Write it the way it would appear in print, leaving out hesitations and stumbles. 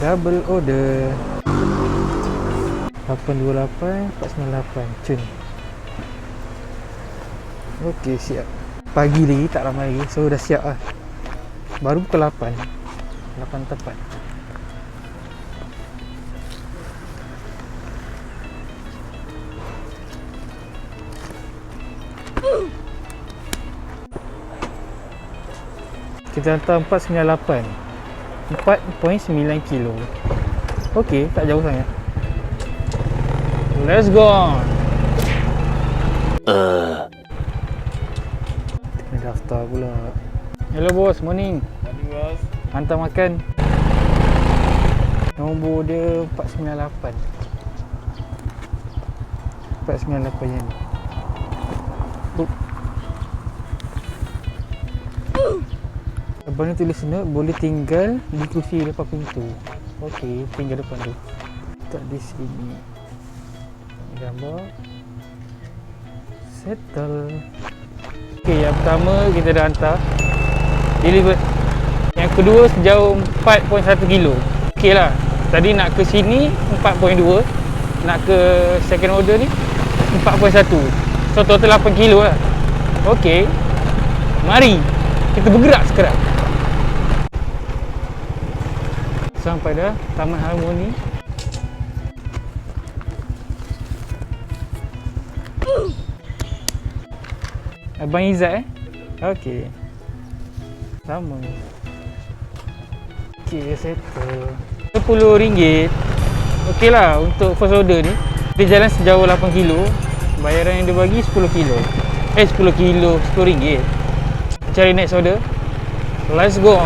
Double order 828 498 cun. Okey, siap. Pagi lagi, tak ramai lagi. So dah siap lah. Baru pukul 8 tepat. Kita hantar 498 4.9 kilo. Okey, tak jauh sangat. Let's go. Kena daftar pula. Hello bos, morning. Morning bos. Hantar makan. Nombor dia 498. 498 yang ni. Abang ni tulis note boleh tinggal di kursi depan pintu. Okey, tinggal depan tu. Tak di sini. Gambar. Settle. Okey, yang pertama kita dah hantar. Delivered. Yang kedua sejauh 4.1 kilo. Okey lah. Tadi nak ke sini 4.2. Nak ke second order ni 4.1. So total 8 kilo lah. Okey. Mari kita bergerak sekarang. Sampai dah Taman Harmoni. Abang Izzat Okey. Sama. Okey, settle. RM10. Okey lah untuk first order ni. Dia jalan sejauh 8 kilo. Bayaran yang dia bagi 10 kilo. 10 kilo, RM10. Cari next order. Let's go.